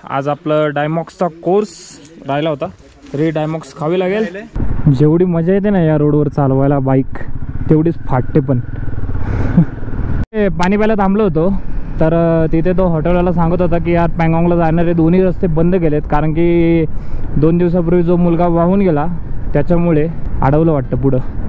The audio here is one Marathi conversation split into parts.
आज आपलं डायमॉक्सचा कोर्स राहिला होता, तरी डायमॉक्स खावी लागेल. जेवढी मजा येते ना या रोडवर चालवायला बाईक, तेवढीच फाटते पण. पाणी प्यायला थांबलो होतो, तर तिथे तो हॉटेलवाला सांगत होता की यार पँगॉंगला जाणारे दोन्ही रस्ते बंद केलेत, कारण की 2 दिवसापूर्वी जो मुलगा वाहून गेला त्याच्यामुळे अडवलं वाटतं पुढं.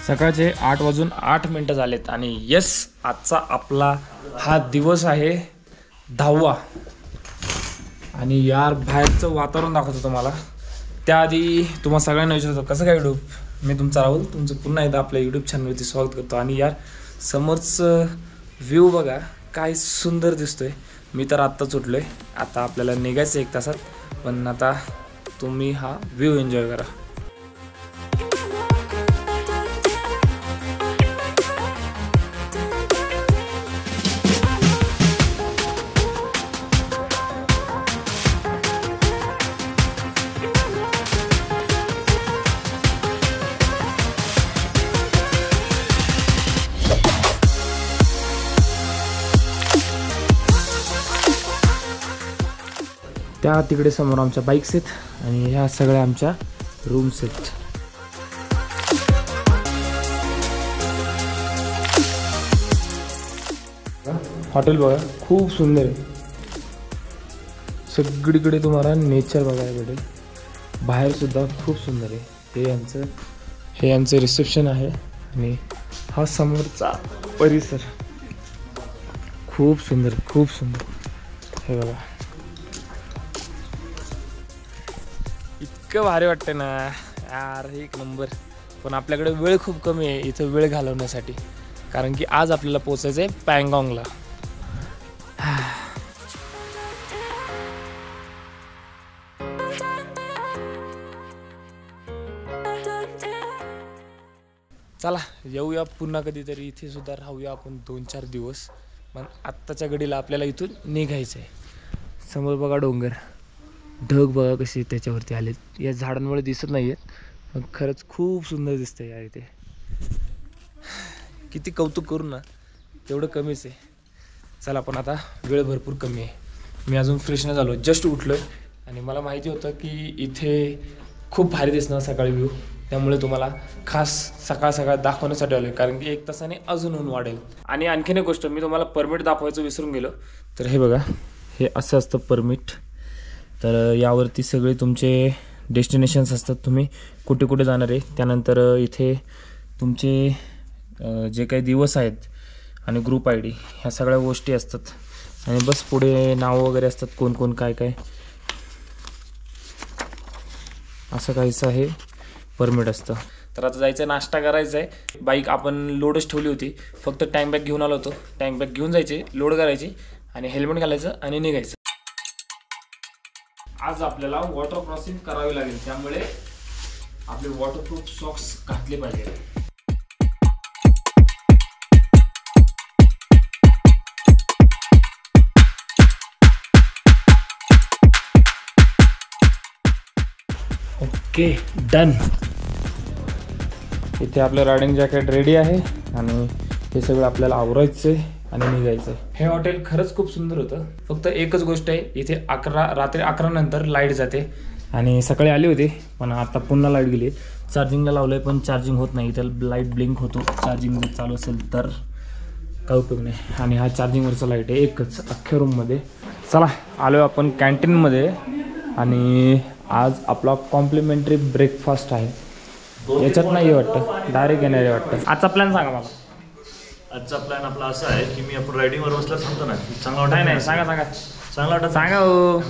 सकाळचे 8:08 झालेत आणि यस, आजचा आपला हा दिवस आहे 10वा. आणि यार बाहेरचं वातावरण दाखवतो तुम्हाला. त्याआधी तुम्हाला सगळ्यांना विचारतो कसं काय यूट्यूब. मी तुमचा राहुल, तुमचं पुन्हा एकदा आपल्या यूट्यूब चॅनलवरती स्वागत करतो. आणि यार समोरचं व्ह्यू बघा काय सुंदर दिसतोय. मी तर आत्ताच उठलोय, आता आपल्याला निघायचं 1 तासात, पण आता तुम्ही हा व्ह्यू एन्जॉय करा. त्या तिकडे समोर आमच्या बाईक्स आहेत आणि ह्या सगळ्या आमच्या रूम्स आहेत. हॉटेल बघा खूप सुंदर आहे. सगळीकडे तुम्हाला नेचर बघायला भेटेल. बाहेर सुद्धा खूप सुंदर आहे. हे यांचं रिसेप्शन आहे आणि हा समोरचा परिसर खूप सुंदर, खूप सुंदर. हे बघा इतकं भारी वाटतं ना यार, 1 नंबर. पण आपल्याकडे वेळ खूप कमी आहे इथं वेळ घालवण्यासाठी, कारण की आज आपल्याला पोचायचं आहे पँगॉंगला. चला येऊया पुन्हा कधीतरी, इथे सुद्धा राहूया आपण 2-4 दिवस. पण आत्ताच्या घडीला आपल्याला इथून निघायचं आहे. समोर बघा डोंगर, ढग बघा कसे त्याच्यावरती आलेत. या झाडांमुळे दिसत नाही आहेत, पण खरंच खूप सुंदर दिसतं यार इथे. किती कौतुक करू ना तेवढं कमीच आहे. चला पण आता वेळ भरपूर कमी आहे. मी अजून फ्रेश नाही झालो, जस्ट उठलो आहे. आणि मला माहिती होतं की इथे खूप भारी दिसणार सकाळी व्ह्यू, त्यामुळे तुम्हाला खास सकाळ सकाळ दाखवण्यासाठी आलो आहे, कारण की 1 तासाने अजून ऊन वाढेल. आणि आणखीन एक गोष्ट, मी तुम्हाला परमिट दाखवायचं विसरून गेलो. तर हे बघा, हे असं असतं परमिट. तर यावरती सगळे तुमचे डेस्टिनेशन्स असतात, तुम्ही कुठे कुठे जाणार आहे. त्यानंतर इथे तुमचे जे काही दिवस आहेत आणि ग्रुप ID ह्या सगळ्या गोष्टी असतात. आणि बस पुढे नाव वगैरे असतात, कोण कोण काय काय असं काहीच आहे परमिट असतं. तर आता जायचं आहे, नाश्ता करायचा आहे. बाईक आपण लोडच ठेवली होती, फक्त टँक बॅग घेऊन आलो होतो. टँक बॅग घेऊन जायचे, लोड करायची आणि हेल्मेट घालायचं आणि निघायचं. आज आपल्याला वॉटर क्रॉसिंग करावी लागेल, त्यामुळे आपले वॉटरप्रूफ सॉक्स घातले पाहिजे. Okay done. इथे आपलं रायडिंग जॅकेट रेडी आहे आणि हे सगळं आपल्याला आवरायचं आहे आणि निघायचं आहे. हे हॉटेल खरंच खूप सुंदर होतं. फक्त एकच गोष्ट आहे, इथे रात्री 11 नंतर लाईट जाते. आणि सकाळी आली होती पण आता पुन्हा लाईट गेली. चार्जिंगला लावलं आहे पण चार्जिंग होत नाही. इथे लाईट ब्लिंक होतो, चार्जिंग जर चालू असेल तर काय उपयोग नाही. आणि हा चार्जिंगवरचा लाईट आहे एकच अख्ख्या रूममध्ये. चला आलो आपण कॅन्टीनमध्ये आणि आज आपला कॉम्प्लिमेंटरी ब्रेकफास्ट आहे. याच्यात नाही वाटतं, डायरेक्ट येणार आहे वाटतं. आजचा प्लॅन सांगा मला. आजचा प्लॅन आपला असा आहे की मी आपण रायडिंगवर बसला सांगतो ना, चांगला वाटत नाही सांगा सांगा चांगला वाटत सांगा हो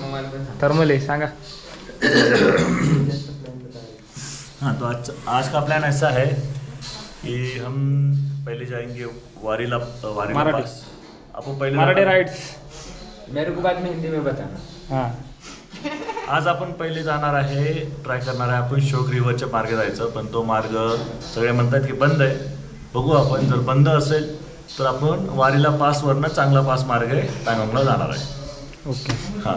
थर्मले सांगा. हाँ, तो आज का प्लान ऐसा है कि हम पहले जाएंगे वारीला मराठी आपण पहिले मराठी राइट्स मेरे को बाद में हिंदी में बताना. हां, आज आपण पहिले जाणार आहे, ट्राय करणार आहे आपण शोक रिव्हरच्या मार्गे जायचं. पण तो मार्ग सगळे म्हणतात की बंद आहे. बघू आपण, जर बंद असेल तर आपण वारीला पासवरनं चांगला पास मार्ग आहे पँगॉंगला जाणार आहे. ओके हां,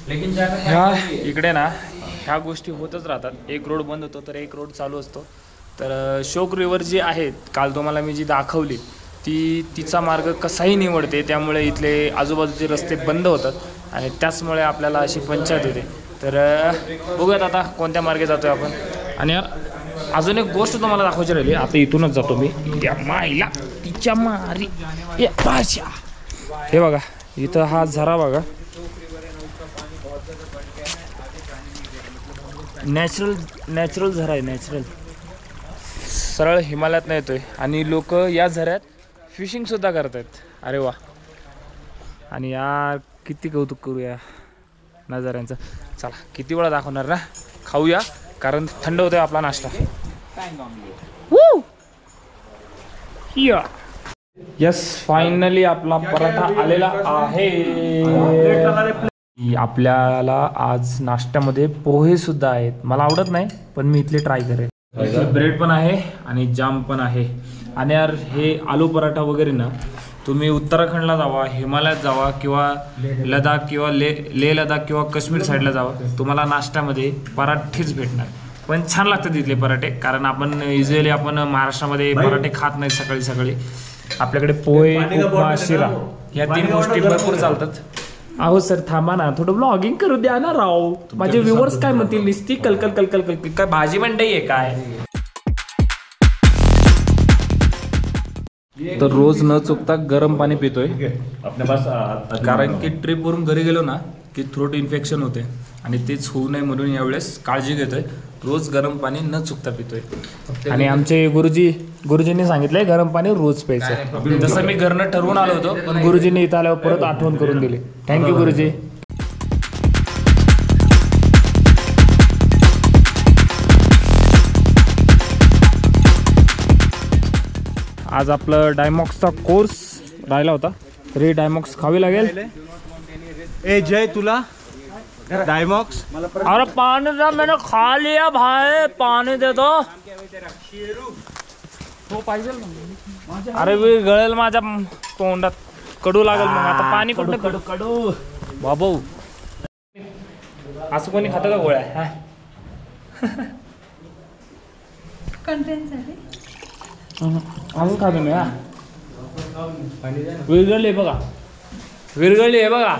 लेकिन जाना ह्या इकडे ना ह्या गोष्टी होतच राहतात. एक रोड बंद होतो तर एक रोड चालू असतो. तर शोक रिव्हर जी आहे काल तुम्हाला मी जी दाखवली तिचा मार्ग कसाही निवडते, त्यामुळे इथले आजूबाजूचे रस्ते बंद होतात आणि त्याचमुळे आपल्याला अशी पंचायत होते. तर बघूयात आता कोणत्या मार्गे जातोय आपण. आणि अजून एक गोष्ट तुम्हाला दाखवायची राहिली. आता इथूनच जातो मी त्या माईला तिच्या मारी भाषा. हे बघा इथं हा झरा बघा, नॅचरल झरा आहे. नॅचरल सरळ हिमालयात नाही येतोय आणि लोक या झऱ्यात फिशिंग सुद्धा करतात. अरे वा. आणि यार किती कौतुक करूया नजाऱ्यांचं. चला किती वेळा दाखवणार ना, खाऊया कारण थंड होतोय आपला नाश्ता. यस फायनली आपला पराठा आलेला आहे. आपल्याला आज नाश्त्यामध्ये पोहे सुद्धा आहेत. मला आवडत नाही पण मी इथले ट्राय करेन. ब्रेड पण आहे आणि जाम पण आहे. आणि यार हे आलू पराठा वगैरे ना तुम्ही उत्तराखंडला जावा, हिमालयात जावा किंवा लडाख किंवा लेह लडाख किंवा काश्मीर साईडला जावा, तुम्हाला नाश्त्यामध्ये पराठेच भेटणार. पण छान लागतात तिथले पराठे, कारण आपण युजली आपण महाराष्ट्रामध्ये पराठे खात नाही सकाळी सकाळी. आपल्याकडे पोहे, उपमा, शिरा ह्या 3 गोष्टी भरपूर चालतात. अहो सर थांबा ना, थोडं ब्लॉगिंग करू द्या ना राव. माझे व्ह्युअर्स काय म्हणतील, नुसती कलकल कलकल कलकल काय भाजी मंडई आहे काय. तर रोज न चुकता गरम पाणी पितोय, कारण की ट्रिपवरून घरी गेलो ना की थ्रोट इन्फेक्शन होते आणि तेच होऊ नये म्हणून यावेळेस काळजी घेतोय. रोज गरम पाणी न चुकता पितोय. आणि आमचे गुरुजींनी सांगितलंय गरम पाणी रोज प्यायचं. जसं मी घरनं ठरवून आलो होतो पण गुरुजींनी इथं आल्यावर परत आठवण करून दिली. थँक्यू गुरुजी. आज आपलं डायमॉक्सचा कोर्स राहिला होता, तरी डायमॉक्स खावी लागेल. ए जय तुला डायमॉक्स. अरे पानी दे, मैंने खा लिया भाई, पानी दे दो. हो पाहिजे. अरे मी गळेल माझ्या तोंडात, कडू लागेल मग. आता पाणी कुठं कडू कडू बाबू. असं कोणी खातं का गोळ्या. अजून खातो मी. विरघळली बघा, विरघळली आहे बघा.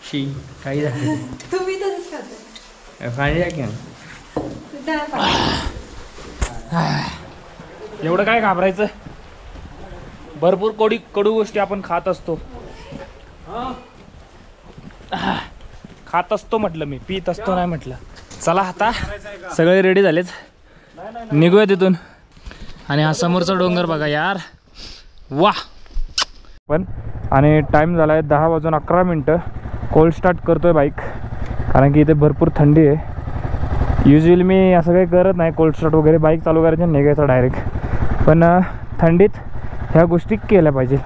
शी काही झालं तुम्ही तसंच खाताय. पाणी द्या की. एवढं काय घाबरायचं, भरपूर कडू गोष्टी आपण खात असतो. खात असतो म्हटलं मी, पीत असतो नाही म्हटलं. चला आता सगळे रेडी झालेत, निघूया तिथून. आणि हा समोरचा डोंगर बघा यार, वाह. पण आणि टाईम झाला आहे 10:11. कोल्ड स्टार्ट करतोय बाईक, कारण की इथे भरपूर थंडी आहे. युजली मी असं काही करत नाही कोल्ड स्टार्ट वगैरे, बाईक चालू करायची निघायचं डायरेक्ट. पण थंडीत ह्या गोष्टी केल्या पाहिजे.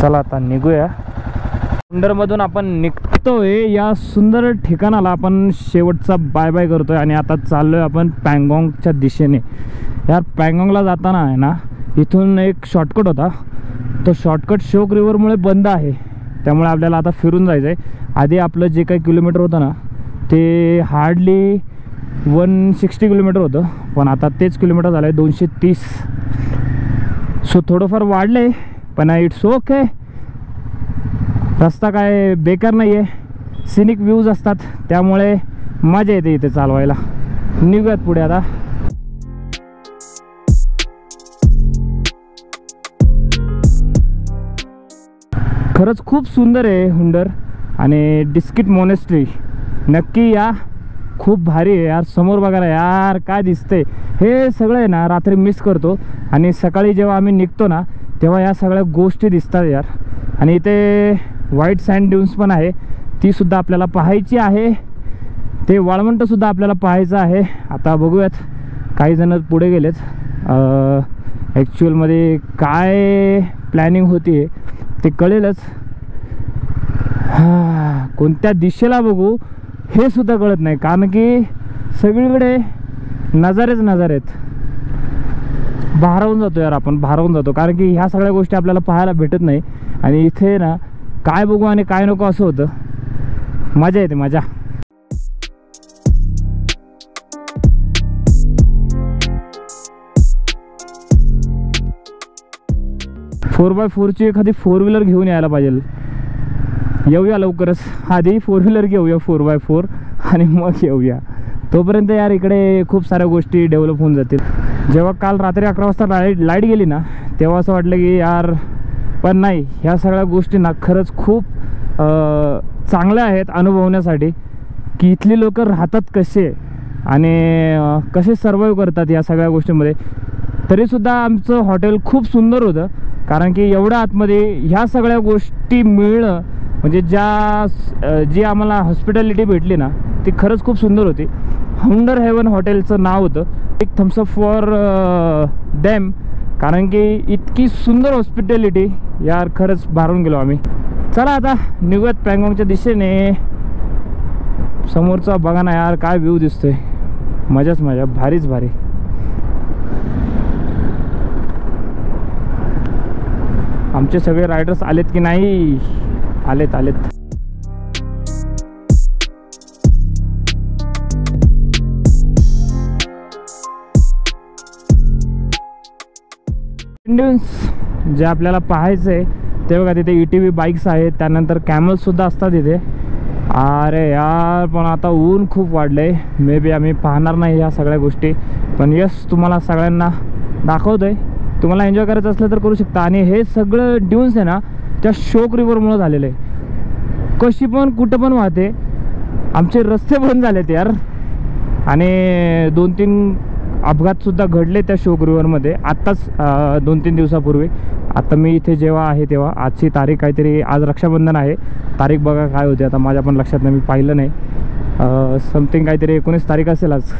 चला आता निघूया. हुंडरमधून आपण निघतोय. या सुंदर ठिकाणाला आपण शेवटचा बाय बाय करतोय आणि आता चाललोय आपण पँगॉंगच्या दिशेने. यार पँगॉंगला जाताना आहे ना, इथून एक शॉर्टकट होता, तो शॉर्टकट शोक रिव्हरमुळे बंद आहे. त्यामुळे आपल्याला आता फिरून जायचं आहे. आधी आपलं जे काही किलोमीटर होतं ना ते हार्डली 160 किलोमीटर होतं, पण आता तेच किलोमीटर झालं आहे 230. सो थोडंफार वाढलं आहे, पण इट्स ओके. रस्ता काय बेकार नाही आहे, सिनिक व्ह्यूज असतात, त्यामुळे मजा येते इथे चालवायला. निघूयात पुढे आता. खरंच खूप सुंदर आहे हुंडर. आणि डिस्किट मोनेस्ट्री नक्की या, खूप भारी आहे यार. समोर बघा ना यार काय दिसतंय. हे सगळं आहे ना रात्री मिस करतो आणि सकाळी जेव्हा आम्ही निघतो ना तेव्हा या सगळ्या गोष्टी दिसतात यार. आणि इथे व्हाईट सँड ड्यून्स पण आहे, ती सुद्धा आपल्याला पाहायची आहे. ते वाळवंटसुद्धा आपल्याला पाहायचं आहे. आता बघूयात, काही जण पुढे गेलेत. ॲक्च्युअलमध्ये काय प्लॅनिंग होती ते कळेलच. कोणत्या दिशेला बघू हे सुद्धा कळत नाही, कारण की सगळीकडे नजारेच नजारे आहेत. भारावून जातो यार, आपण भारावून जातो, कारण की ह्या सगळ्या गोष्टी आपल्याला पाहायला भेटत नाही. आणि इथे ना काय बघू आणि काय नको असं होतं. मजा येते, मजा. 4x4ची एखादी 4 व्हीलर घेऊन यायला पाहिजे. येऊया लवकरच, आधी 4 व्हीलर घेऊया 4x4 आणि मग येऊया. तोपर्यंत यार इकडे खूप साऱ्या गोष्टी डेव्हलप होऊन जातील. जेव्हा काल रात्री 11 वाजता लाईट गेली ना, तेव्हा असं वाटलं की यार, पण नाही, ह्या सगळ्या गोष्टी ना खरंच खूप चांगल्या आहेत अनुभवण्यासाठी, की इथली लोक राहतात कसे आणि कसे सर्वाईव्ह करतात या सगळ्या गोष्टींमध्ये. तरीसुद्धा आमचं हॉटेल खूप सुंदर होतं, कारण की एवढ्या आतमध्ये ह्या सगळ्या गोष्टी मिळणं म्हणजे जी आम्हाला हॉस्पिटॅलिटी भेटली ना, ती खरंच खूप सुंदर होती. हंडर हेवन हॉटेलचं नाव होतं. एक थम्सअप फॉर डॅम, कारण की इतकी सुंदर हॉस्पिटॅलिटी यार, खरंच भारून गेलो आम्ही. चला आता निघूयात पँगॉंगच्या दिशेने. समोरचा बघा ना यार, काय व्ह्यू दिसतोय. मजाच मजा, भारीच भारी. आमचे सगळे रायडर्स आलेत की नाही? आलेत. जे आपल्याला पाहायचं आहे ते बघा, तिथे ETV बाईक्स आहेत, त्यानंतर कॅमल्ससुद्धा असतात इथे. अरे यार, पण आता ऊन खूप वाढलं आहे. मे बी आम्ही पाहणार नाही ह्या सगळ्या गोष्टी, पण यस, तुम्हाला सगळ्यांना दाखवतो आहे. तुम्हाला एन्जॉय करायचं असलं तर करू शकता. आणि हे सगळं ड्यून्स आहे ना, त्या शोक रिव्हरमुळं झालेलं आहे. कशी पण कुठं पण वाहते. आमचे रस्ते बंद झालेत यार, आणि 2-3 अपघातसुद्धा घडले त्या शोक रिव्हरमध्ये आत्ताच 2-3 दिवसापूर्वी. आता मी इथे जेव्हा आहे तेव्हा, आजची तारीख काहीतरी, आज रक्षाबंधन आहे, तारीख बघा काय होती आता, माझ्या पण लक्षात नाही, मी पाहिलं नाही. समथिंग काहीतरी 19 तारीख असेल आज.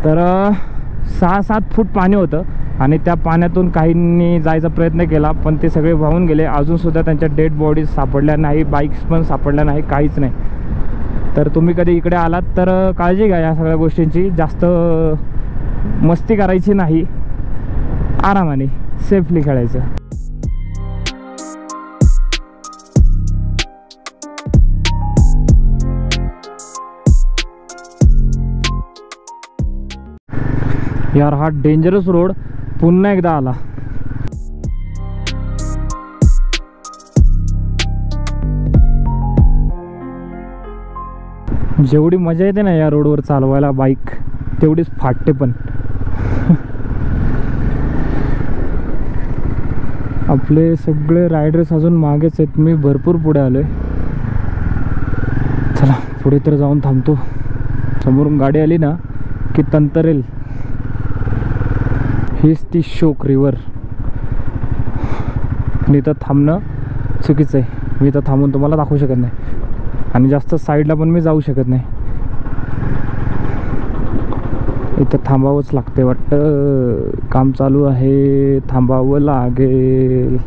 तर 6-7 फूट पाणी होतं, आणि त्या पाण्यातून काहींनी जायचा प्रयत्न केला, पण ते सगळे वाहून गेले. अजूनसुद्धा त्यांच्या डेड बॉडीज सापडल्या नाही, बाईक्स पण सापडल्या नाही, काहीच नाही. तर तुम्ही कधी इकडे आलात तर काळजी घ्या या सगळ्या गोष्टींची. जास्त मस्ती करायची नाही, आरामाने सेफली खेळायचं. यार, हा डेंजरस रोड पुन्हा एकदा आला. जेवढी मजा येते ना या रोडवर चालवायला बाईक, तेवढीच फाटते पण. आपले सगळे रायडर्स अजून मागेच आहेत, मी भरपूर पुढे आलोय. चला पुढे तर जाऊन थांबतो. समोरून गाडी आली ना की तंतरेल. हीच ती शोक रिव्हर. मी इथं थांबणं चुकीचं आहे. मी इथं थांबून तुम्हाला दाखवू शकत नाही, आणि जास्त साईडला पण मी जाऊ शकत नाही. इथं थांबावंच लागते वाटतं. काम चालू आहे, थांबावं लागेल.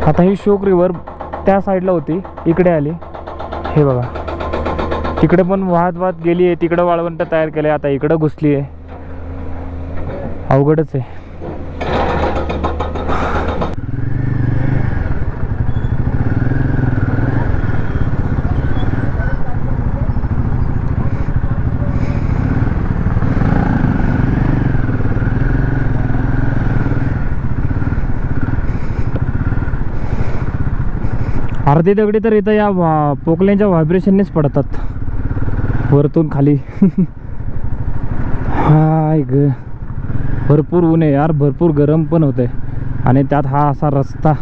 आता ही शोक रिव्हर त्या साईडला होती, इकडे आली. हे बघा, तिकडे पण वाहत गेली आहे. तिकडं वाळवंट तयार केलं आहे, आता इकडं घुसली आहे. अवघडच आहे. अर्धी दगडी तर इथं या पोकल्यांच्या व्हायब्रेशननेच पडतात वरतून खाली. हाय ग, भरपूर ऊन आहे यार, भरपूर गरम पण होतंय, आणि त्यात हा असा रस्ता.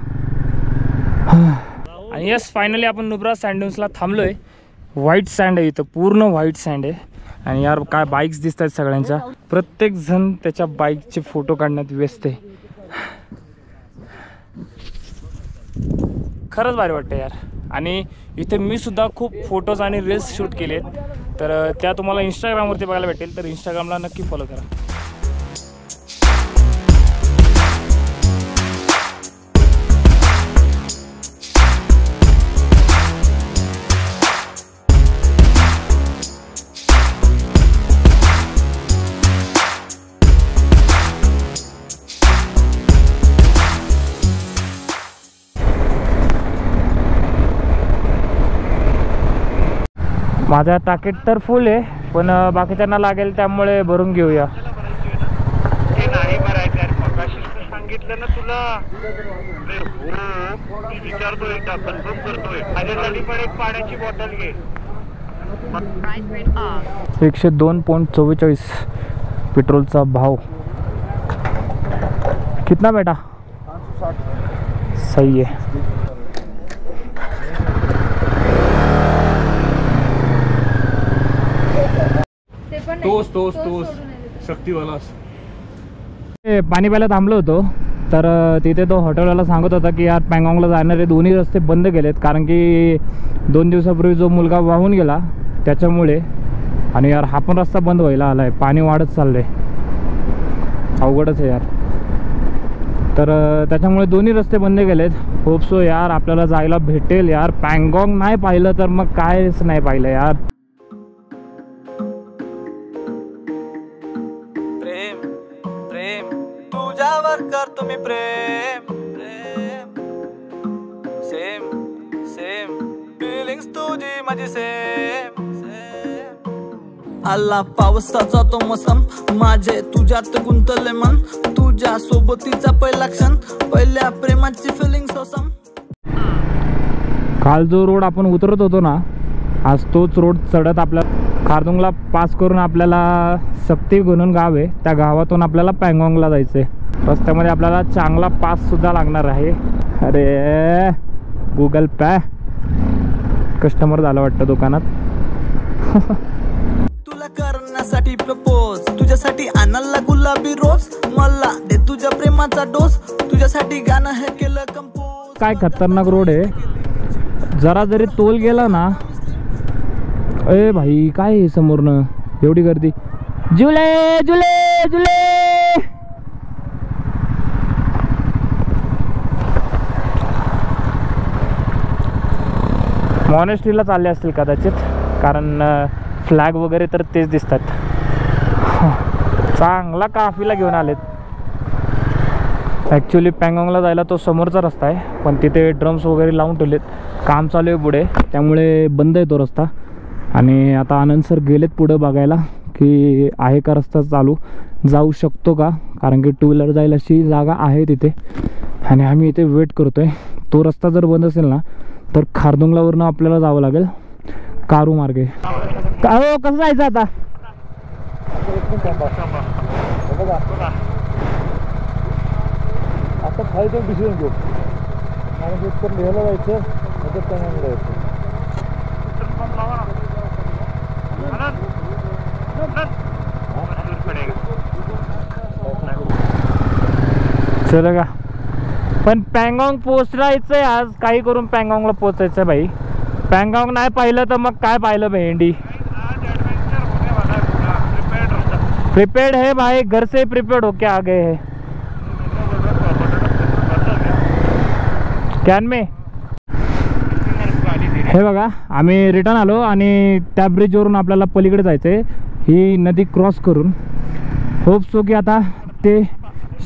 आणि यस, फायनली आपण नुब्रा सँड ड्यून्सला थांबलोय. व्हाईट सँड आहे इथं, पूर्ण व्हाईट सँड आहे. आणि यार काय बाईक्स दिसत आहेत सगळ्यांच्या. प्रत्येक जण त्याच्या बाईकचे फोटो काढण्यात व्यस्त आहे. खरंच भारी वाटतं यार. आणि इथे मी सुद्धा खूप फोटोज आणि रील्स शूट केलेत, तर त्या तुम्हाला इंस्टाग्रामवरती बघायला भेटेल. तर इंस्टाग्रामला नक्की फॉलो करा. माझा टाकेट तर फुल आहे, पण बाकीच्यांना लागेल त्यामुळे भरून घेऊया. ते नाही भरायचं मगाशी सांगितलं ना तुला. मी विचारतोय एकदा कन्फर्म करतोय. माझ्यासाठी पण एक पाण्याची बॉटल घे. 102.44 पेट्रोलचा भाव. कितना बेटा? 560. सही है. तोच शक्तीवाला. पाणी प्यायला थांबलो होतो, तर तिथे तो हॉटेलवाला सांगत होता की यार पँगॉंगला जाणारे दोन्ही रस्ते बंद केलेत, कारण की 2 दिवसापूर्वी जो मुलगा वाहून गेला त्याच्यामुळे. आणि यार हा पण रस्ता बंद व्हायला आला आहे, पाणी वाढत चाललंय, अवघडच आहे यार. तर त्याच्यामुळे दोन्ही रस्ते बंद केलेत. होप सो यार आपल्याला जायला भेटेल यार. पँगॉंग नाही पाहिलं तर मग कायच नाही पाहिलं यार. प्रेम प्रेम तुझ्यावर करतो मी प्रेम प्रेम. सेम सेम फिलिंग्स तुझी माझी सेम सेम. आला पावसाचा तो मोसम, माझे तुझ्यात गुंतले मन. तुझ्या सोबतीचा पहिला क्षण, पहिल्या प्रेमाची फिलिंग सोसम. काल जो रोड आपण उतरत होतो ना, आज तोच रोड चढत आपल्या खारदुंगला पास करून आपल्याला सक्ती म्हणून गाव आहे, त्या गावातून आपल्याला पँगॉंगला जायचं आहे. रस्त्यामध्ये आपल्याला चांगला पास सुद्धा लागणार आहे. अरे गुगल पे कस्टमर झालं वाटतं दुकानात. तुला करण्यासाठी प्रपोज, तुझ्यासाठी आणायला गुलाबी रोज. मला दे तुझ्या प्रेमाचा डोस, तुझ्यासाठी गाणं हे केलं कंपोज. काय खतरनाक रोड आहे. जरा जरी तोल गेला ना, ए भाई काय आहे समोरनं एवढी गर्दी. July July July. मॉनेस्ट्रीला चालले असतील कदाचित, कारण फ्लॅग वगैरे तर तेच दिसतात. चांगला काफिला घेऊन आलेत. ॲक्च्युली पँगॉंगला जायला तो समोरचा रस्ता आहे, पण तिथे ड्रम्स वगैरे लावून ठेवलेत. काम चालू आहे पुढे, त्यामुळे बंद आहे तो रस्ता. आणि आता आनंद सर गेलेत पुढं बघायला की आहे का रस्ता चालू, जाऊ शकतो का, कारण की 2 व्हीलर जायला अशी जागा आहे तिथे. आणि आम्ही इथे वेट करतोय. तो रस्ता जर बंद असेल ना, तर खारदुंगलावरनं आपल्याला जावं लागेल कारू मार्गे. हो कसं जायचं आता? आता खाली जाऊन डिसिजन घेऊ. आणि एकतर लिहायला जायचं, नंतर पँगॉंगला जायचं. चल का, पण पँगॉंग पोहोचायचं आहे आज. काही करून पँगॉंगला पोचायचं भाई. पँगॉंग नाही पाहिलं तर मग काय पाहिलं भेंडी. प्रिपेयर्ड है भाई, घर से प्रिपेयर्ड होके आ गए हैं. कॅन में हे बघा, आम्ही रिटर्न आलो आणि त्या ब्रिजवरून आपल्याला पलीकडे जायचं आहे, ही नदी क्रॉस करून. होप सो की आता ते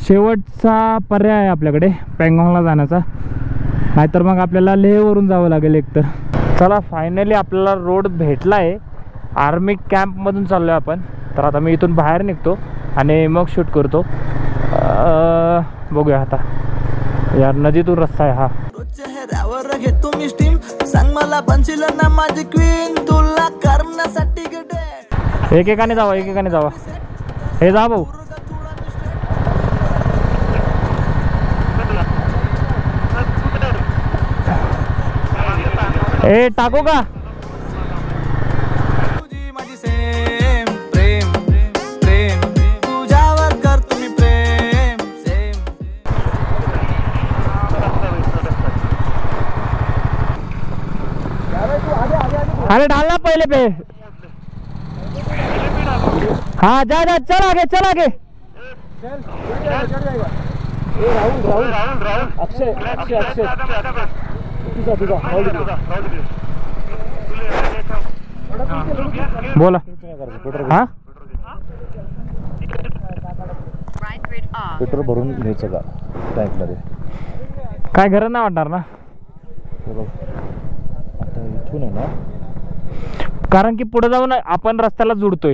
शेवटचा पर्याय आहे आपल्याकडे पँगॉंगला जाण्याचा, नाहीतर मग आपल्याला लेहवरून जावं लागेल एकतर. चला फायनली आपल्याला रोड भेटला आहे. आर्मी कॅम्पमधून चाललो आहे आपण. तर आता मी इथून बाहेर निघतो आणि मग शूट करतो. बघूया आता. यार नदीतून रस्ता आहे हा. चेहऱ्यावर घेतो मी स्टीम, सांग मला बनशील ना माझी क्वीन. तुला करण्यासाठी एकेकाने जावा, एकेकाने जावा. हे जा भाऊ. ए टाकू का? तुझी माझी सेम प्रेम प्रेम. तुझ्यावर करतो मी प्रेम सेम. अरे डालना पहले पे. हाँ जा जा, चल आगे चल आगे. राहुल अक्षय अक्षय अक्षय तुझा बोला. हाँ पेट्रोल भरून घ्यायचं का टँकमध्ये? काय गरज नाही वाटणार ना. आता इथून आहे ना, कारण की पुढे जाऊन आपण रस्त्याला जुडतोय.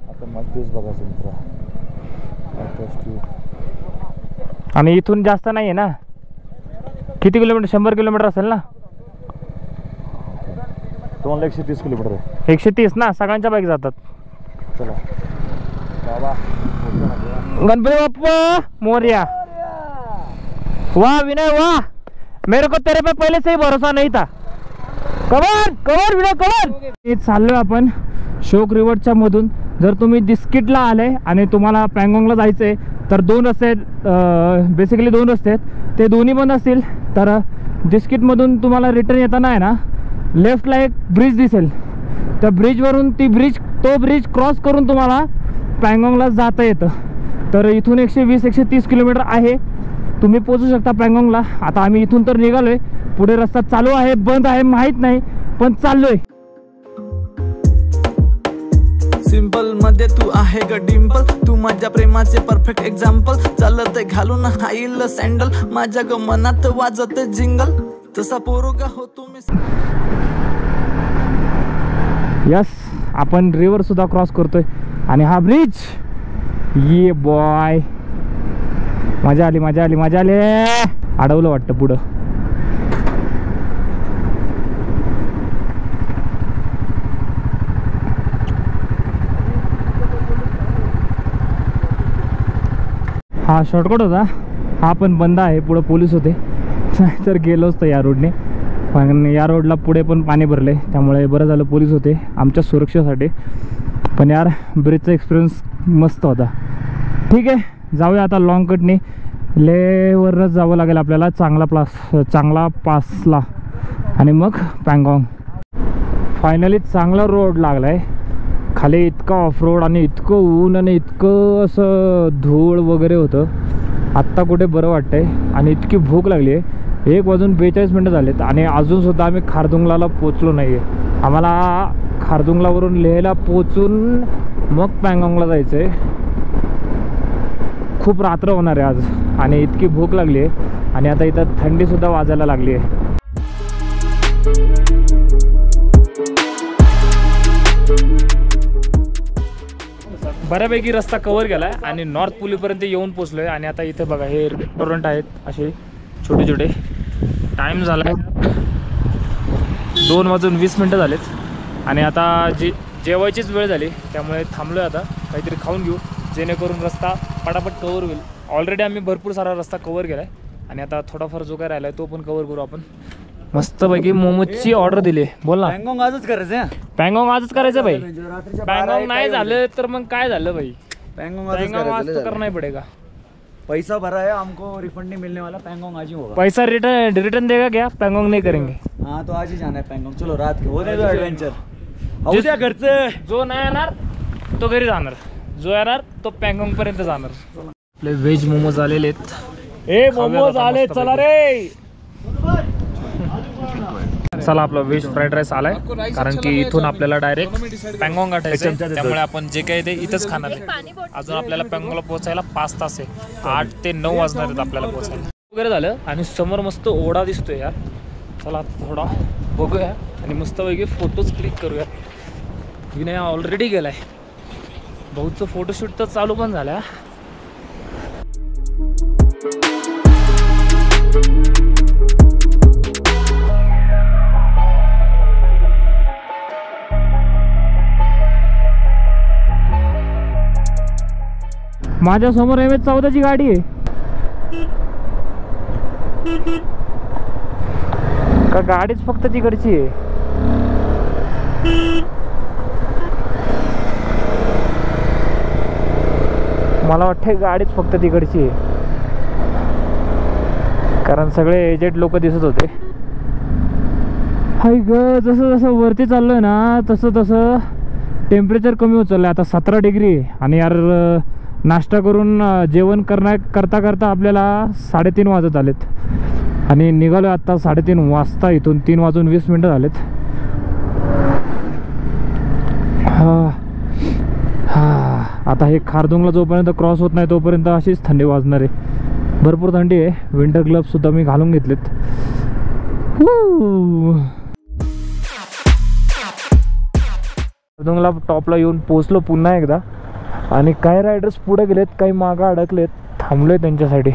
आता मग तेच बघायचं मित्र. आणि इथून जास्त नाही आहे ना. किती किलोमीटर? 100 किलोमीटर असेल ना. 130 किलोमीटर आहे. 130 ना. सगळ्यांच्या बाईक जातात. चला बाबा. गणपती बाप्पा मोरया. वाह विनय वाह, मेरे को तेरे पे पहले से ही भरोसा नहीं था. Cover cover Vinay cover. चाललोय आपण शोक रिवरच्या मधून. जर तुम्ही दिस्किटला आले आणि तुम्हाला पँगॉंगला जायचंय तर 2 रस्ते आहेत. बेसिकली 2 रस्ते आहेत. ते दोन्ही बंद असतील तर दिस्किटमधून तुम्हाला रिटर्न येताना आहे ना लेफ्टला एक ब्रिज दिसेल. त्या ब्रिजवरून तो ब्रिज क्रॉस करून तुम्हाला पँगॉंगला जाता येतं. तर इथून 120-130 किलोमीटर आहे. तुम्ही पोहोचू शकता पँगॉंगला. आता आम्ही इथून तर निघालोय. पुढे रस्ता चालू आहे बंद आहे माहीत नाही, पण चाललोय. सिंपल मध्ये तू आहे ग डिंपल, तू माझ्या प्रेमाचे परफेक्ट एक्झाम्पल. चालत घालून हाईल सँडल, माझ्या ग मनात वाजत जिंगल. तसा पोरगा हो तुम्ही. यस, आपण रिव्हर सुद्धा क्रॉस करतोय. आणि हा ब्रिज ये बॉय. मजा आली मजा आली मजा आली. अडवलं वाटतं पुढं. हा शॉर्टकट होता. हा पण बंद आहे. पुढं पोलीस होते, तर गेलो असतो या रोडने. पण या रोडला पुढे पण पाणी भरले, त्यामुळे बरं झालं पोलीस होते आमच्या सुरक्षेसाठी. पण यार ब्रिजचा एक्सपिरियन्स मस्त होता. ठीक आहे, जाऊया आता लॉंग कटने. लेवरच जावं लागेल आपल्याला चांगला पासला आणि मग पँगॉंग. फायनली चांगला रोड लागला आहे. खाली इतका ऑफ रोड आणि इतकं ऊन आणि इतकं असं धूळ वगैरे होतं. आत्ता कुठे बरं वाटतंय. आणि इतकी भूक लागली आहे. 1:42 झालेत आणि अजूनसुद्धा आम्ही खारदुंगला पोचलो नाही आहे. आम्हाला खारदुंगलावरून लेहला पोचून मग पँगॉंगला जायचं आहे. खूप रात्र होणार आहे आज आणि इतकी भूक लागली आहे. आणि आता इथं थंडीसुद्धा वाजायला लागली आहे. बऱ्यापैकी रस्ता कव्हर केला आहे आणि नॉर्थ पुलीपर्यंत येऊन पोचलो आहे. आणि आता इथे बघा हे रेस्टॉरंट आहेत असे छोटे छोटे. टाईम झाला आहे 2:20 झालेत. आणि आता जेवायचीच वेळ झाली, त्यामुळे थांबलो आहे. आता काहीतरी खाऊन घेऊ जेणेकरून रस्ता पटापट कव्हर होईल. ऑलरेडी आम्ही भरपूर सारा रस्ता कव्हर केला आहे आणि आता थोडाफार जो काय राहिला आहे तो पण कव्हर करू आपण. मस्तपैकी मोमोजची ऑर्डर दिली. बोल ना. पँगॉंग आजच करायचं. पँगॉंग आजच करायचं भाई. पँगॉंग नाही झालं तर मग काय झालं भाई. पँगॉंग आज तो करना ही पड़ेगा. पैसा भरा है, हमको रिफंड नहीं मिलने वाला. पँगॉंग आज ही होगा. पैसा रिटर्न देगा क्या? पँगॉंग नहीं करेंगे. हाँ तो आज ही जाना है पँगॉंग. चलो रात के होने दो एडवेंचर. उद्या घरचे जो नाही येणार तो घरी जाणार, जो येणार तो पँगॉंग पर्यंत जाणार. आपले व्हेज मोमोज आलेले आहेत. ए मोमोज आले, चला रे. चला आपला व्हेज फ्राईड राईस आलाय. कारण की इथून आपल्याला डायरेक्ट पँगॉंग गाठायचं, त्यामुळे आपण जे काही ते इथंच खाणार आहे. अजून आपल्याला पँगॉंगला पोहोचायला 5 तास आहे. 8 ते 9 वाजणार आहेत आपल्याला पोहोचायला. वगैरे झालं आणि समोर मस्त ओढा दिसतोय यार. चला थोडा बघूया आणि मस्तपैकी फोटोज क्लिक करूया. विनय ऑलरेडी गेलाय. भाऊचं फोटोशूट तर चालू पण झाला. माझ्या समोर MS-14ची गाडी आहे का? गाडीच फक्त तिकडची आहे. मला वाटतं गाडीच फक्त तिकडची आहे, कारण सगळे एजेड लोक दिसत होते. हाय ग, जसं जसं वरती चाललोय ना तसं तसं टेम्परेचर कमी होत चाललंय. आता 17 डिग्री आहे. आणि यार नाश्ता करून जेवण करता करता आपल्याला 3:30 वाजत आलेत. आणि निघालो आत्ता 3:30 वाजता इथून. 3:20 झालेत. आता हे खारदुंगला जोपर्यंत क्रॉस होत नाही तोपर्यंत अशीच थंडी वाजणार आहे. भरपूर थंडी आहे. विंटर ग्लव्ससुद्धा मी घालून घेतलेत. अर्धुंगला टॉपला येऊन पोचलो पुन्हा एकदा. आणि काही रायडर्स पुढे गेलेत, काही मागं अडकलेत, थांबलोय त्यांच्यासाठी.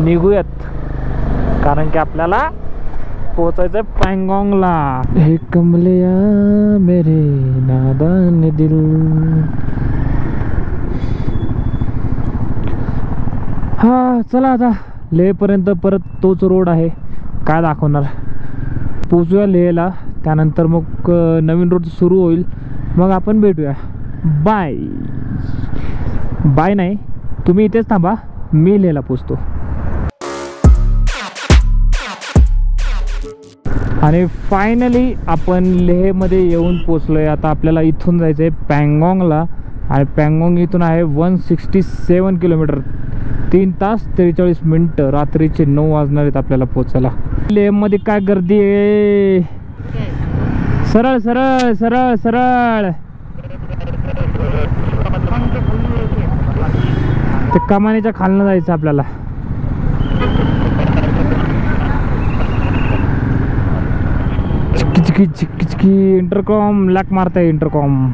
निघूयात, कारण की आपल्याला पोचायचंय पँगॉंगला. हे कमलिया मेरे नादान दिल. हा चला आता लेहपर्यंत परत तोच रोड आहे, काय दाखवणार. पोचूया लेहला, त्यानंतर मग नवीन रोड सुरू होईल, मग आपण भेटूया. बाय बाय नाही, तुम्ही इथेच थांबा, मी लेहला पोचतो. आणि फायनली आपण लेहमध्ये येऊन पोचलोय. आता आपल्याला इथून जायचं आहे पँगॉंगला. आणि पँगॉंग इथून आहे 167 किलोमीटर, 3 तास 43 मिनटं. रात्रीचे 9 वाजणार आहेत आपल्याला पोचायला. लेहमध्ये काय गर्दी आहे. सरळ सरळ सरळ सरळ ते कमानीच्या खालनं जायचं आपल्याला. चिक्की चिक्की चिक्की. इंटरकॉम लॅक मारताय इंटरकॉम.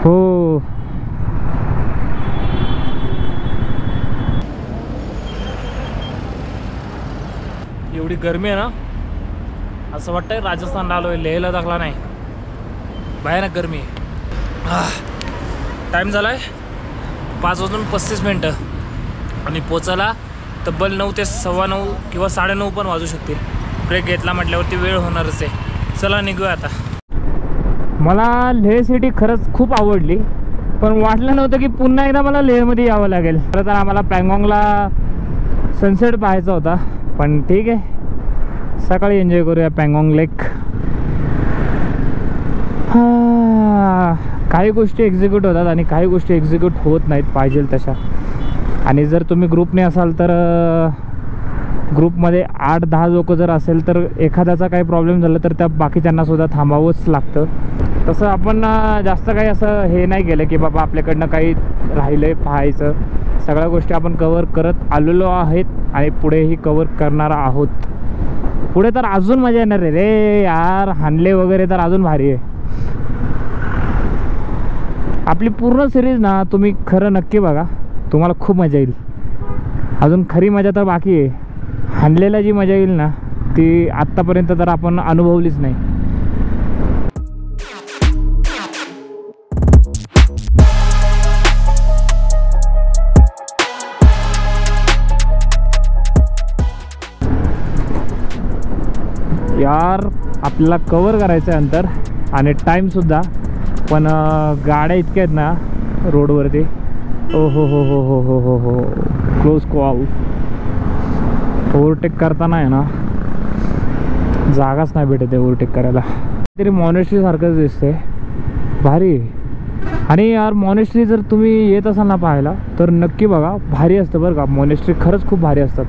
हो एवढी गरमी आहे ना, असं वाटतंय राजस्थानला आलोय, लेहला दाखला नाही. भयानक गरमी आहे. टाईम झाला आहे 5:35 आणि पोचायला तब्बल 9 ते 9:15 किंवा 9:30 पण वाजू शकतील. ब्रेक घेतला म्हटल्यावरती वेळ होणारच आहे. चला निघूया आता. मला लेह सिटी खरंच खूप आवडली, पण वाटलं नव्हतं की पुन्हा एकदा मला लेहमध्ये यावं लागेल. खरं तर आम्हाला पँगॉंगला सनसेट पाहायचा होता, पण ठीक आहे, सकाळी एन्जॉय करूया पँगॉंग लेक. काही गोष्टी एक्झिक्यूट होतात आणि काही गोष्टी एक्झिक्यूट होत नाहीत पाहिजे तशा. आणि जर तुम्ही ग्रुपने असाल तर ग्रुपमध्ये 8-10 लोक जर असेल तर एखाद्याचा काही प्रॉब्लेम झाला तर त्या बाकीच्यांना सुद्धा थांबावंच लागतं. तसं आपण जास्त काही असं हे नाही केलं की बाबा आपल्याकडनं काही राहिलं आहे पाहायचं. सगळ्या गोष्टी आपण कवर करत आलेलो आहेत आणि पुढेही कवर करणार आहोत. पुढे तर अजून मजा येणार आहे रे यार. हानले वगैरे तर अजून भारी आहे. आपली पूर्ण सिरीज ना तुम्ही खरं नक्की बघा, तुम्हाला खूप मजा येईल. अजून खरी मजा तर बाकी आहे. हानलेला जी मजा येईल ना ती आत्तापर्यंत तर आपण अनुभवलीच नाही. यार आपल्याला कवर करायचं आहे अंतर आणि टाईमसुद्धा, पण गाड्या इतक्या आहेत ना रोडवरती. ओ हो हो हो हो हो हो हो क्लोज कॉल. ओव्हरटेक करताना आहे ना जागाच नाही भेटत आहे ओव्हरटेक करायला. तरी मॉनेस्ट्री सारखंच दिसतंय, भारी. आणि यार मॉनेस्ट्री जर तुम्ही येत असाल ना पाहायला तर नक्की बघा, भारी असतं बरं का. मॉनेस्ट्री खरंच खूप भारी असतात.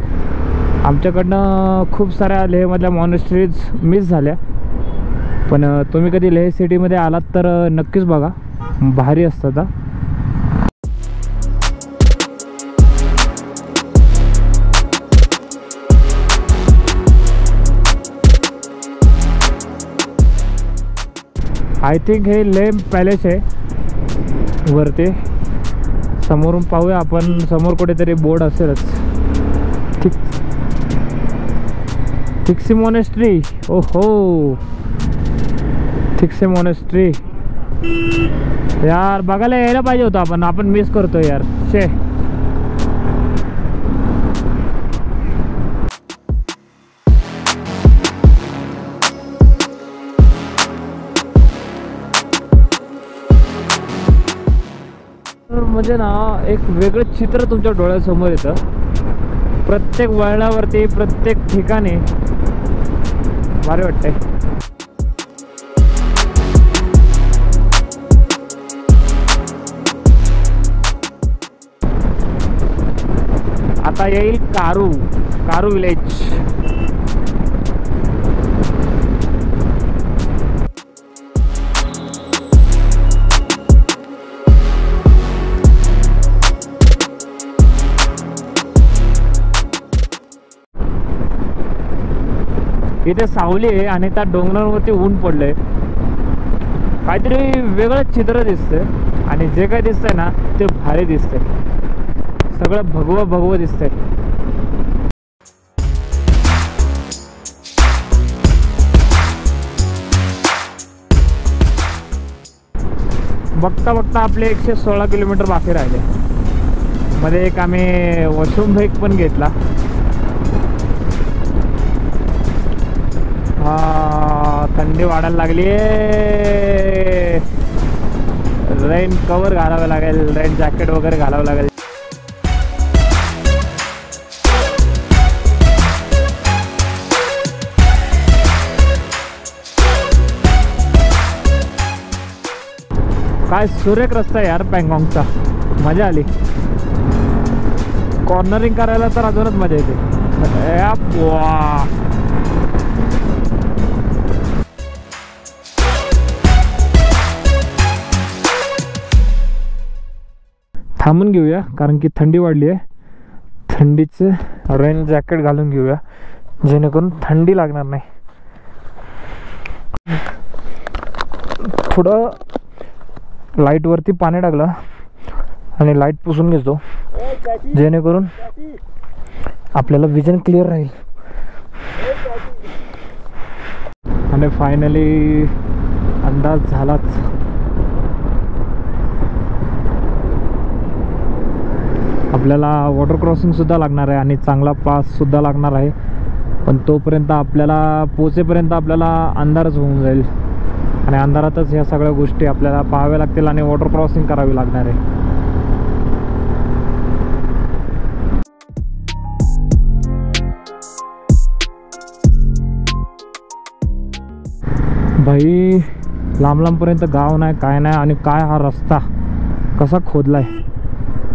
आमच्याकडनं खूप साऱ्या लेहमधल्या मॉनेस्ट्रीज मिस झाल्या, पण तुम्ही कधी लेह सिटीमध्ये आलात तर नक्कीच बघा, भारी असतात. आय थिंक हे लेह पॅलेस आहे वरती. समोरून पाहूया आपण, समोर कुठेतरी बोर्ड असेलच. थिक्सी मॉनेस्ट्री. ओहो थिक्सी मॉनेस्ट्री. यार बघायला यायला पाहिजे होतं आपण मिस करतो यार. शे म्हणजे ना एक वेगळं चित्र तुमच्या डोळ्यासमोर येतं. प्रत्येक वळणावरती, प्रत्येक ठिकाणी भारी वाटतंय. आता येईल कारू विलेज. इथे सावली आहे आणि त्या डोंगरावरती ऊन पडलंय. काहीतरी वेगळंच चित्र दिसतंय आणि जे काही दिसतंय ना ते भारी दिसतंय. सगळं भगवं भगवं दिसतंय. बघता बघता आपले 116 किलोमीटर बाकी राहिले. मध्ये एक आम्ही वॉशरूम ब्रेक पण घेतला. थंडी वाढायला लागली. रेन कवर घालावं लागेल, रेन जॅकेट वगैरे घालावं लागेल. काय सुरेख रस्ता आहे यार पँगॉंगचा. मजा आली. कॉर्नरिंग करायला तर अजूनच मजा येते. थांबून घेऊया कारण की थंडी वाढली आहे. थंडीचं रेन जॅकेट घालून घेऊया जेणेकरून थंडी लागणार नाही. थोडं लाईटवरती पाणी टाकलं आणि लाईट पुसून घेतो जेणेकरून आपल्याला विजन क्लिअर राहील. आणि फायनली अंदाज झालाच. आपल्याला वॉटर क्रॉसिंग सुद्धा लागणार आहे आणि चांगला पास सुद्धा लागणार आहे. पण तोपर्यंत आपल्याला पोचेपर्यंत आपल्याला अंधारच होऊन जाईल आणि अंधारातच ह्या सगळ्या गोष्टी आपल्याला पाहाव्या लागतील आणि वॉटर क्रॉसिंग करावी लागणार आहे. भाई लांब लांबपर्यंत गाव नाही काय नाही आणि काय हा रस्ता कसा खोदलाय.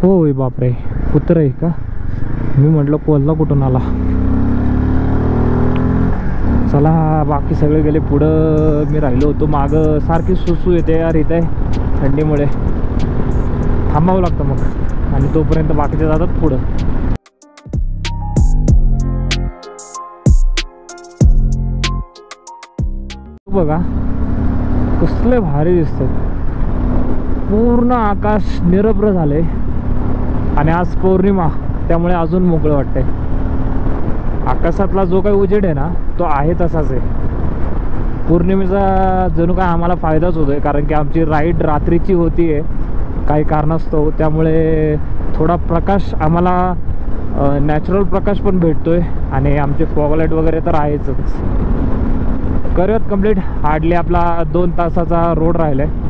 होय बापरे कुत्र आहे का. मी म्हटलं कोल्हा कुठून आला. चला बाकी सगळे गेले पुढं. मी राहिलो होतो मागं. सारखी सुसू येते यार इथे थंडीमुळे. थांबावं लागतं मग आणि तोपर्यंत बाकीचे जातात पुढं. बघा कसले भारी दिसतात. पूर्ण आकाश निरभ्र झाले आणि आज पौर्णिमा त्यामुळे अजून मोकळं वाटतंय. आकाशातला जो काही उजेड आहे ना तो आहे तसाच आहे. पौर्णिमेचा जणू काय आम्हाला फायदाच होतोय कारण की आमची राईड रात्रीची होती आहे काही कारणास्तव. त्यामुळे थोडा प्रकाश आम्हाला नॅचरल प्रकाश पण भेटतोय आणि आमचे फॉगलाईट वगैरे तर आहेच. करूयात कंप्लीट. हार्डली आपला 2 तासाचा रोड राहिला आहे.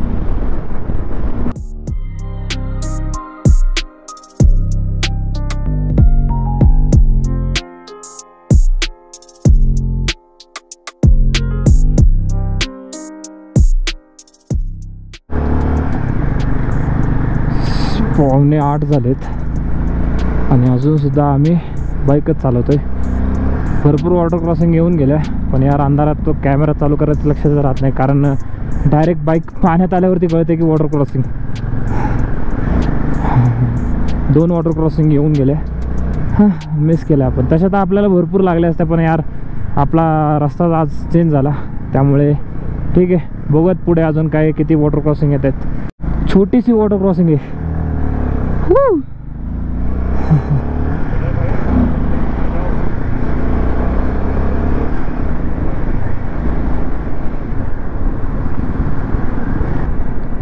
पावणे 8 झालेत आणि अजूनसुद्धा आम्ही बाईकच चालवतोय. भरपूर वॉटर क्रॉसिंग येऊन गेल्या पण यार अंधारात तो कॅमेरा चालू करायचं लक्षात राहत नाही कारण डायरेक्ट बाईक पाण्यात आल्यावरती कळते की वॉटर क्रॉसिंग. 2 वॉटर क्रॉसिंग येऊन गेल्या. मिस केल्या आपण. तशा तर आपल्याला भरपूर लागल्या असत्या पण यार आपला रस्ता आज चेंज झाला त्यामुळे ठीक आहे. बघूयात पुढे अजून काय किती वॉटर क्रॉसिंग येत आहेत. छोटीशी वॉटर क्रॉसिंग आहे.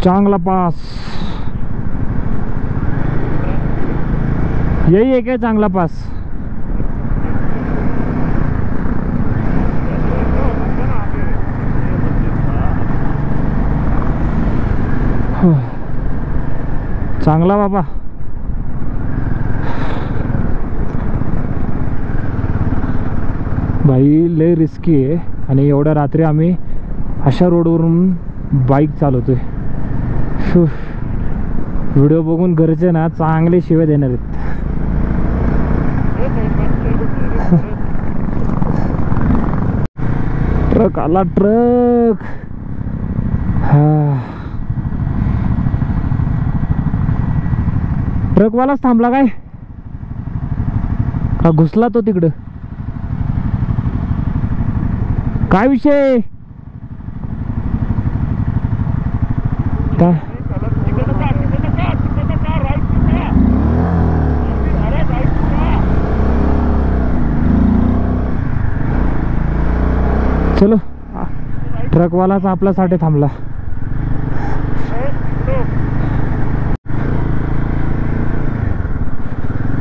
चांगला पास. यही है क्या चांगला पास. चांगला बाबा. भाई लय रिस्की आहे आणि एवढ्या रात्री आम्ही अशा रोडवरून बाईक चालवतोय. व्हिडिओ बघून घरचे ना चांगले शिवे देणार आहेत. ट्रक आला ट्रक. ट्रकवालाच थांबला काय का घुसला तो तिकडं. काय विषय काय चलो ट्रकवालाच आपल्यासाठी थांबला.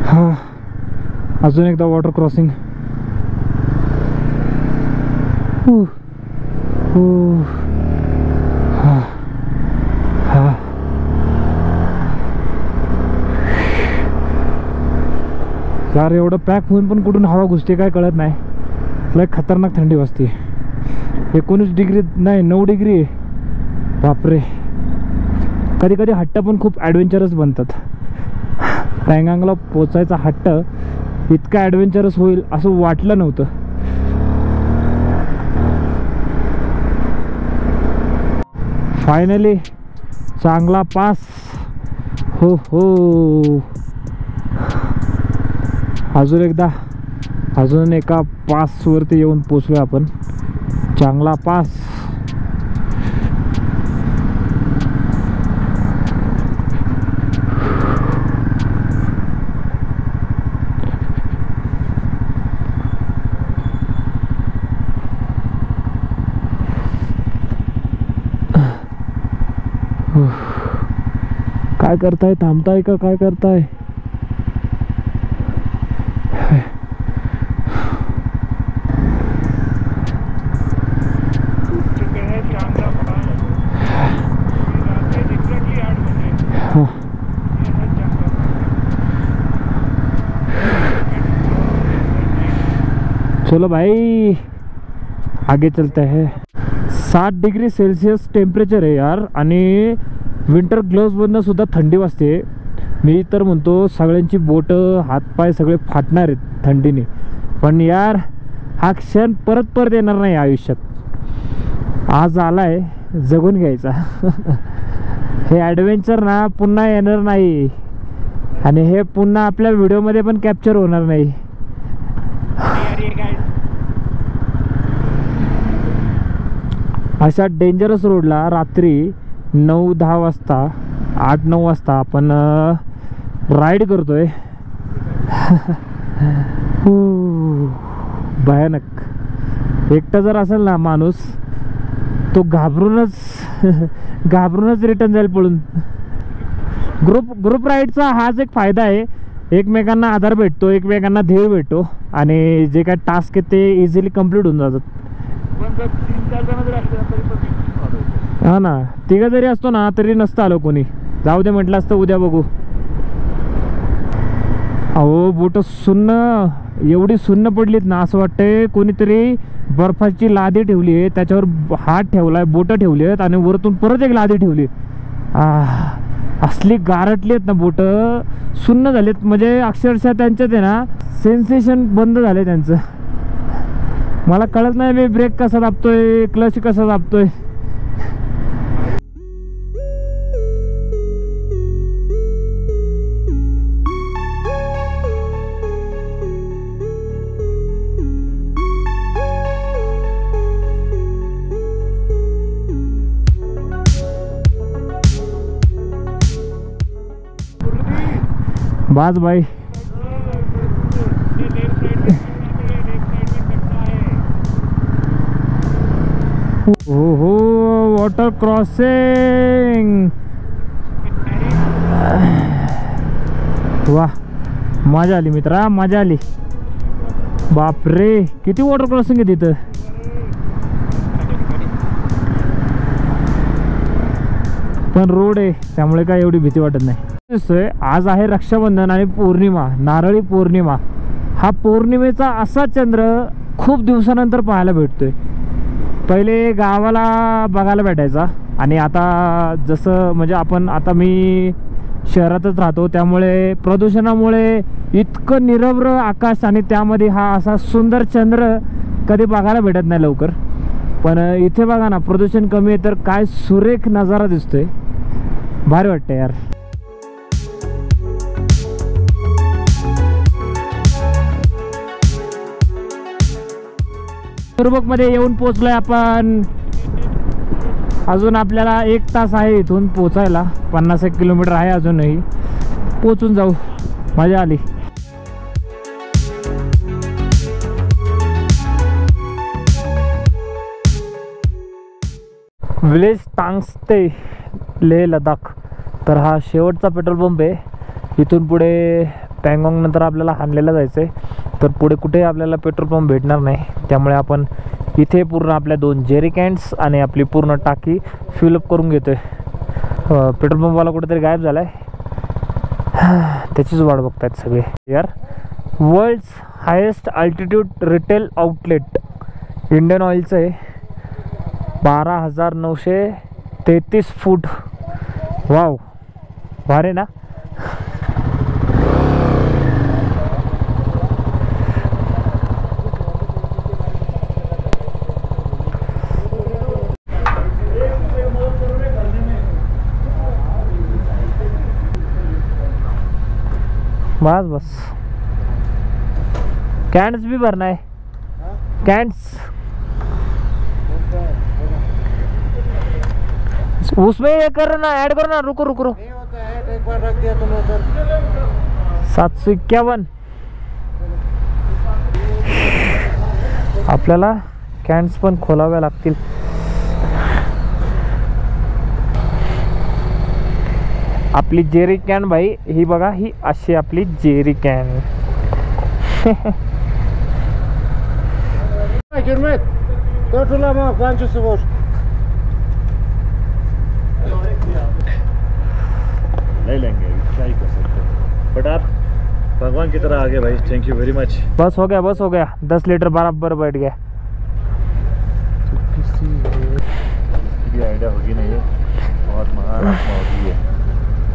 हा अजून एकदा वॉटर क्रॉसिंग. हा हा यार एवढं पॅक होऊन पण कुठून हवा घुसते काय कळत नाही. लय खतरनाक थंडी वाजते. 19 डिग्री नाही 9 डिग्री आहे. बापरे. कधी कधी हट्ट पण खूप ॲडव्हेंचरस बनतात. पँगांगला पोचायचा हट्ट इतका ॲडव्हेंचरस होईल असं वाटलं नव्हतं. फायनली चांगला पास. हो हो अजून एका पासवरती येऊन पोचलो आपण. चांगला पास. काय करताय थांबताय का काय करताय. चलो भाई आगे चलते हैं. 7 डिग्री सेल्सियस टेम्परेचर आहे यार. आणि विंटर ग्लोव्समधनं सुद्धा थंडी वाजते. मी तर म्हणतो सगळ्यांची बोटं हातपाय सगळे फाटणार आहेत थंडीने. पण यार हा क्षण परत परत येणार नाही आयुष्यात. आज आलाय जगून घ्यायचा. हे ॲडव्हेंचर ना पुन्हा येणार नाही. आणि हे पुन्हा आपल्या व्हिडिओमध्ये पण कॅप्चर होणार नाही. अशा डेंजरस रोडला रात्री 9-10 वाजता 8-9 वाजता आपण राईड करतोय. भयानक. एकटा जर असेल ना माणूस तो घाबरूनच रिटर्न जाईल पळून. ग्रुप राईडचा हाच एक फायदा आहे. एकमेकांना आधार भेटतो, एकमेकांना धीर भेटतो आणि जे काय टास्क आहे ते इझिली कंप्लीट होऊन जातात. हा ना. तिघं जरी असतो ना तरी नसतं आलो कोणी. जाऊ दे म्हटलं असतं उद्या बघू. अहो बोट सुन्न एवढी सुन्न पडलीत ना असं वाटतंय कोणीतरी बर्फाची लादी ठेवली आहे त्याच्यावर हात ठेवलाय बोटं ठेवली आहेत आणि वरतून परत एक लादी ठेवली. असली गारटली आहेत ना बोटं सुन्न झालेत. म्हणजे अक्षरशः त्यांच्यात आहे ना सेन्सेशन बंद झाले त्यांचं. मला कळत नाही मी ब्रेक कसा दाबतोय क्लच कसा दाबतोय. बाज भाई हो वॉटर क्रॉसिंग. वाह मजा आली मित्रा मजा आली. बापरे किती वॉटर क्रॉसिंग आहे तिथं. पण रोड आहे त्यामुळे काय एवढी भीती वाटत नाही. आज आहे रक्षाबंधन आणि पौर्णिमा नारळी पौर्णिमा. हा पौर्णिमेचा असा चंद्र खूप दिवसानंतर पाहायला भेटतोय. पहिले गावाला बघायला भेटायचा आणि आता जसं म्हणजे आता मी शहरातच राहतो त्यामुळे प्रदूषणामुळे इतकं निरभ्र आकाश आणि त्यामध्ये हा असा सुंदर चंद्र कधी बघायला भेटत नाही लवकर. पण इथे बघा ना प्रदूषण कमी आहे तर काय सुरेख नजारा दिसतोय. भारी वाटतं यार. मध्ये येऊन पोचलोय आपण. अजून आपल्याला 1 तास आहे इथून पोचायला. 51 किलोमीटर आहे अजूनही. पोचून जाऊ. मजा आली. विलेज तांगस्ते लेह लडाख. तर हा शेवटचा पेट्रोल पंप आहे. इथून पुढे पँगॉंग नंतर आपल्याला हानलेला जायचं आहे. तर पुढे कुठेही आपल्याला पेट्रोल पंप भेटणार नाही. त्यामुळे आपण इथे पूर्ण आपल्या 2 जेरी कॅन्स आणि आपली पूर्ण टाकी फिलअप करून घेतो आहे. पेट्रोल पंपवाला कुठेतरी गायब झाला आहे. त्याचीच वाट बघतायत सगळे. यार world's highest altitude retail outlet Indian ऑइलचं आहे. 12,933 फूट. वाव, भारी ना. बस बस. कैंस भी भरना है. कैंस उसमें ये करो ना, ऐड करो ना. रुको रुको रुको. 751. आपल्याला कॅन्स पण खोलाव्या लागतील. आपली जेरी कॅन भाई ही बघा. ही अशी आपली जेरी कॅन. ले लेंगे, क्या ही कर सकते हैं. बट आप भगवान की तरह आगे भाई. Thank you very much. बस हो गया, बस हो गया. 10 लीटर बराबर बैठ गया. इसकी आइडिया होगी नहीं है. बहुत महान आत्मा होगी है.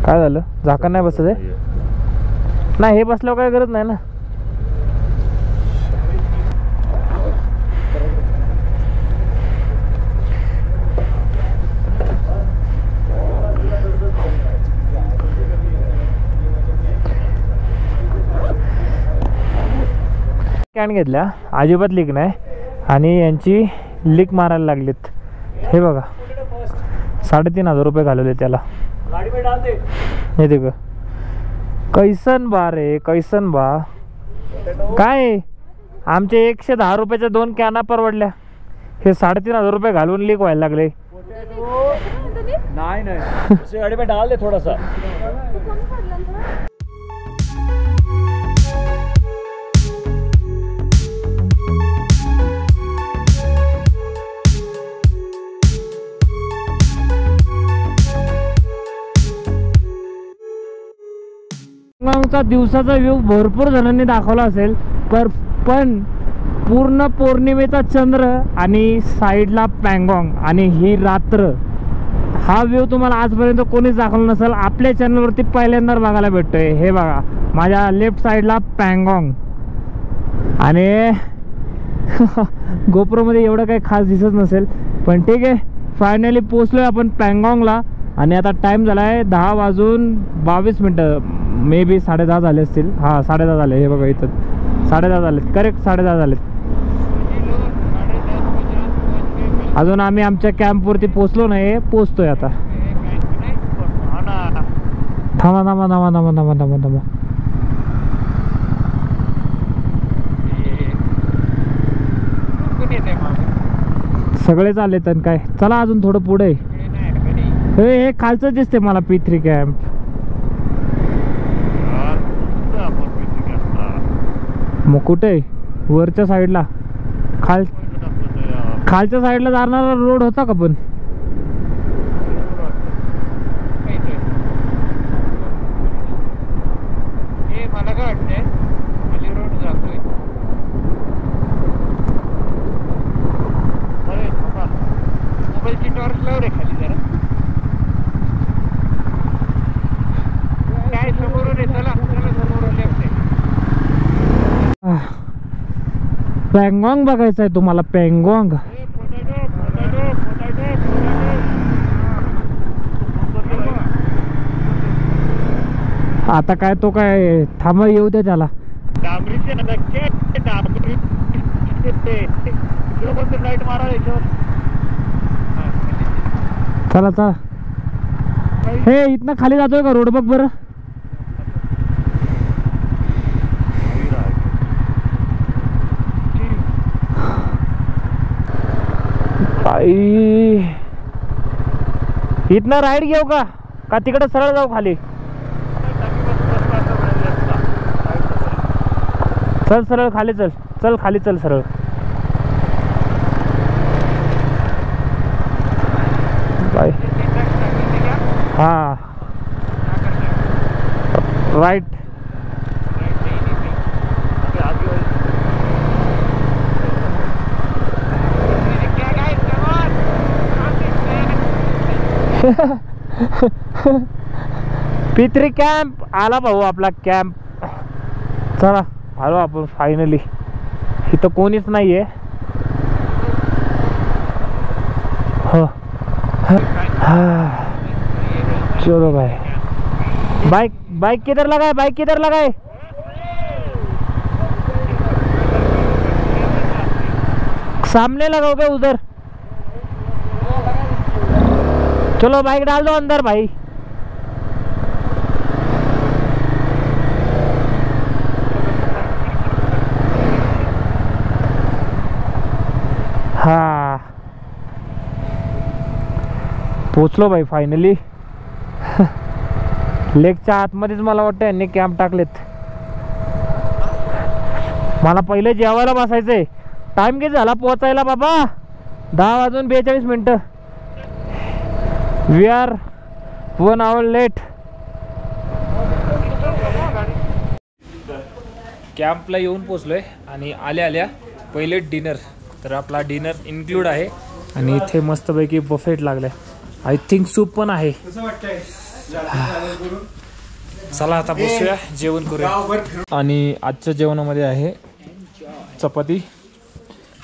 काय झालं? झाकण नाही बसत आहे. नाही, हे बसल्यावर काय गरज नाही ना. कॅन घेतल्या, अजिबात लीक नाही. आणि यांची लीक मारायला लागलीत. हे बघा, 3,500 रुपये घालवले त्याला. हे देख कैसन बा रे, कैसन बा. काय आमचे 110 रुपयाच्या 2 कॅना परवडल्या. हे 3,500 रुपये घालून लीक व्हायला लागले. नहीं नहीं उसे गाड़ी में डाल दे थोड़ा सा. चा दिवसाचा व्ह्यू भरपूर जणांनी दाखवला असेल. पण पूर्ण पौर्णिमेचा चंद्र आणि साईडला पँगॉंग आणि ही रात्र, हा व्ह्यू तुम्हाला आजपर्यंत कोणीच दाखवला नसेल. आपल्या चॅनलवरती पहिल्यांदा बघायला भेटतोय. हे बघा, माझ्या लेफ्ट साईडला पँगॉंग. आणि गोप्रोमध्ये एवढं काही खास दिसत नसेल, पण ठीक आहे. फायनली पोचलोय आपण पँगॉंगला. आणि आता टाइम झाला आहे 10:22. मे बी 10:30 झाले असतील. हां, 10:30 झाले. हे बघा, इथं 10:30 झालेत. करेक्ट 10:30 झालेत. अजून आम्ही आमच्या कॅम्पवरती पोचलो नाही. पोचतोय आता. थांबा थांबा थांबा थांबा थांबा थांबा थांबा. सगळे चाललेत. आणि काय, चला अजून थोडं पुढे. हे खालचं दिसते मला P3 कॅम्प. मग कुठे? वरच्या साईडला. खालच्या साईडला जाणारा रोड होता का? पण मला काय वाटतंय खाली रोड जातोय. मोबाईलची टॉर्च लाव रे खाली जरा. काय समोरून आहे? चला चला, समोरून लेफ्ट आहे. पँगॉंग बघायचं आहे तुम्हाला? पँगॉंग आता काय, तो काय थांबा, येऊ दे त्याला. डांबरीचे नक्की डांबरी लाईट मारा याच्यावर. चला चला. हे इथनं खाली जातोय का रोड बघ बरं. इथनं राईड घेऊ का तिकडे सरळ जाऊ खाली. चल सरळ खाली चल. चल खाली चल सरळ. बाय. हाँ राइट. पित्री कॅम्प आला भाऊ आपला कॅम्प. चला आलो आपण फायनली. इथं कोणीच नाहीये. हो चलो भाई. बाइक किधर लगाए. बाइक किधर लगाए. सामने लगाओगे उधर. चलो बाइक डाल दो अंदर भाई. हाँ पोचलो भाई फायनली. लेकच्या आतमध्येच मला वाटतं यांनी कॅम्प टाकलेत. मला पहिले जेवायला बसायचंय. टाइम किती झाला पोचायला बाबा. 10:42 वी आर 1 hour लेट. कॅम्पला येऊन पोचलोय आणि आल्या पहिले डिनर. तर आपला डिनर इन्क्लूड आहे आणि इथे मस्तपैकी बफेट लागलाय. आय थिंक सूप पण आहे. चला आता बसूया जेवण करूया. आणि आजच्या जेवणामध्ये आहे चपाती,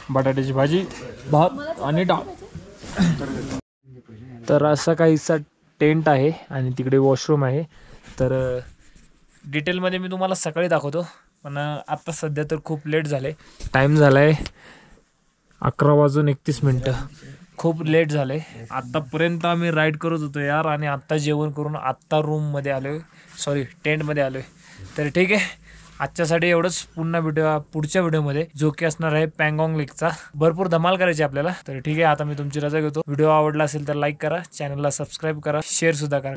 बटाट्याची भाजी, भात आणि डाळ. तर असा काहीसा टेंट आहे आणि तिकडे वॉशरूम आहे. तर डिटेलमध्ये मी तुम्हाला सकाळी दाखवतो. पण आत्ता सध्या तर खूप लेट झालं आहे. टाईम झाला आहे 11:31. खूप लेट झालं आहे. आत्तापर्यंत आम्ही राईड करत होतो यार. आणि आत्ता जेवण करून आत्ता रूममध्ये आलो आहे. सॉरी टेंटमध्ये आलो आहे. तर ठीक आहे आजच्यासाठी एवढंच. पुन्हा भेटूया पुढच्या व्हिडिओमध्ये जो की असणार आहे पँगॉंग लेकचा. भरपूर धमाल करायची आपल्याला. तर ठीक आहे आता मी तुमची रजा घेतो. व्हिडिओ आवडला असेल तर लाईक करा, चॅनलला सबस्क्राईब करा, शेअर सुद्धा करा.